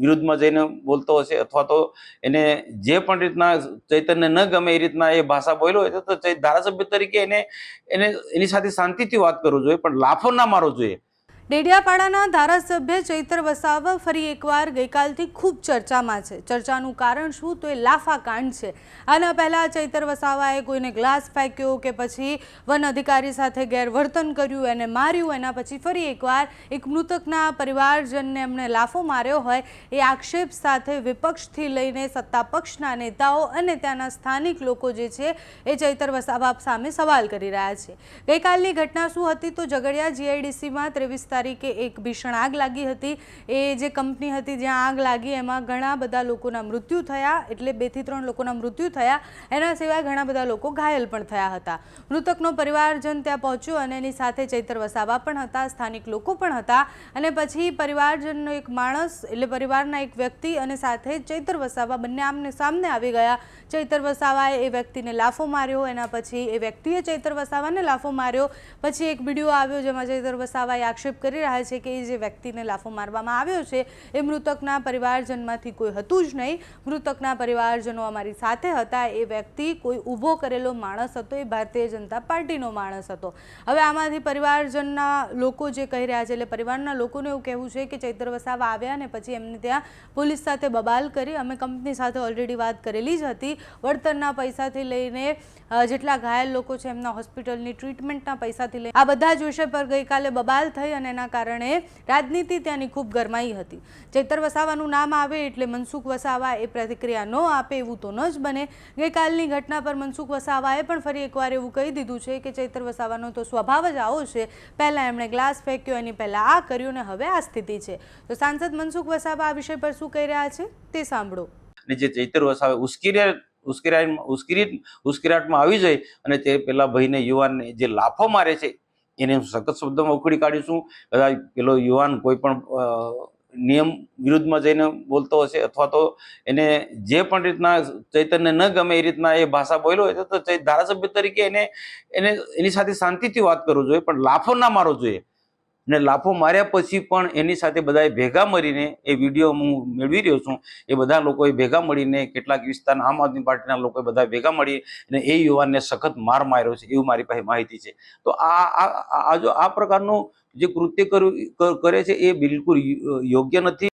વિરુદ્ધમાં જઈને બોલતો હશે અથવા તો એને જે પણ રીતના ચૈતન્ય ન ગમે એ રીતના એ ભાષા બોલ્યો હોય તો ધારાસભ્ય તરીકે એની સાથે શાંતિથી વાત કરવું જોઈએ, પણ લાફો ના મારવો જોઈએ। ડેડિયાપાડાના ધારાસભ્ય ચૈતર વસાવા ફરી એકવાર ગઈકાલથી ખૂબ ચર્ચામાં છે। ચર્ચાનું કારણ શું તો એ લાફા કાંડ છે। આના પહેલા ચૈતર વસાવાએ કોઈને ગ્લાસ ફેંક્યો કે પછી વન અધિકારી સાથે ગેરવર્તન કર્યું, એને માર્યું, એના પછી ફરી એકવાર એક મૃતકના પરિવારજનને એમણે લાફો માર્યો હોય એ આક્ષેપ સાથે વિપક્ષથી લઈને સત્તા પક્ષના નેતાઓ અને ત્યાંના સ્થાનિક લોકો જે છે એ ચૈતર વસાવા સામે સવાલ કરી રહ્યા છે। ગઈકાલની ઘટના શું હતી તો ઝઘડિયા જીઆઈડીસીમાં 23 તારીખે એક ભીષણ આગ લાગી હતી। એ જે કંપની હતી જ્યાં આગ લાગી એમાં ઘણા બધા લોકોના મૃત્યુ થયા, એટલે 2 થી 3 લોકોના મૃત્યુ થયા। એના સિવાય ઘણા બધા લોકો ઘાયલ પણ થયા હતા। મૃતકનો પરિવારજન ત્યાં પહોંચ્યો અને એની સાથે ચૈતર વસાવા પણ હતા, સ્થાનિક લોકો પણ હતા અને પછી પરિવારજનનો એક માણસ એટલે પરિવારના એક વ્યક્તિ અને સાથે ચૈતર વસાવા બંને આમને સામને આવી ગયા। ચૈતર વસાવાએ એ વ્યક્તિને લાફો માર્યો, એના પછી એ વ્યક્તિએ ચૈતર વસાવાને લાફો માર્યો। પછી એક વિડીયો આવ્યો જેમાં ચૈતર વસાવાએ આક્ષેપ કરી રહ્યા છે કે એ જે વ્યક્તિને લાફો મારવામાં આવ્યો છે એ મૃતકના પરિવારજનમાંથી કોઈ હતું જ નહીં। મૃતકના પરિવારજનો અમારી સાથે હતા। એ વ્યક્તિ કોઈ ઊભો કરેલો માણસ હતો, એ ભારતીય જનતા પાર્ટીનો માણસ હતો। હવે આમાંથી પરિવારજનના લોકો જે કહી રહ્યા છે એટલે પરિવારના લોકોનું એવું કહેવું છે કે ચૈતર વસાવા આવ્યા અને પછી એમને ત્યાં પોલીસ સાથે બબાલ કરી। અમે કંપની સાથે ઓલરેડી વાત કરેલી જ હતી, વળતરના પૈસાથી લઈને જેટલા ઘાયલ લોકો છે એમના હોસ્પિટલની ટ્રીટમેન્ટના પૈસાથી લઈને આ બધા જ વિષય પર ગઈકાલે બબાલ થઈ અને એના કારણે રાજનીતિ ત્યાંની ખૂબ ગરમાઈ હતી। ચૈતર વસાવાનું નામ આવે એટલે મનસુખ વસાવા એ પ્રતિક્રિયા ન આપે એવું તો ન જ બને। ગઈકાલની ઘટના પર મનસુખ વસાવાએ પણ ફરી એકવાર એવું કહી દીધું છે કે ચૈતર વસાવાનો તો સ્વભાવ જ આવો છે, પહેલાં એમણે ગ્લાસ ફેંક્યો, એની પહેલાં આ કર્યું ને હવે આ સ્થિતિ છે। તો સાંસદ મનસુખ વસાવા આ વિષય પર શું કહી રહ્યા છે તે સાંભળો। જે ચૈતર વસાવા ઉશ્કેરાટમાં આવી જાય અને તે પેલા ભાઈને યુવાનને જે લાફો મારે છે એને સખત શબ્દોમાં ઉખડી કાઢીશું। કદાચ પેલો યુવાન કોઈ પણ નિયમ વિરુદ્ધમાં જઈને બોલતો હશે અથવા તો એને જે પણ રીતના ચૈતન્ય ન ગમે એ રીતના એ ભાષા બોલ્યો હોય તો ધારાસભ્ય તરીકે એની સાથે શાંતિથી વાત કરવું જોઈએ, પણ લાફો ના મારવો જોઈએ। અને લાફો માર્યા પછી પણ એની સાથે બધાએ ભેગા મળીને એ વિડીયો હું મેળવી રહ્યો છું, એ બધા લોકોએ ભેગા મળીને કેટલાક વિસ્તારના આમ આદમી પાર્ટીના લોકોએ બધા ભેગા મળી અને એ યુવાનને સખત માર માર્યો છે એવું મારી પાસે માહિતી છે। તો આ પ્રકારનું જે કૃત્ય કરે છે એ બિલકુલ યોગ્ય નથી।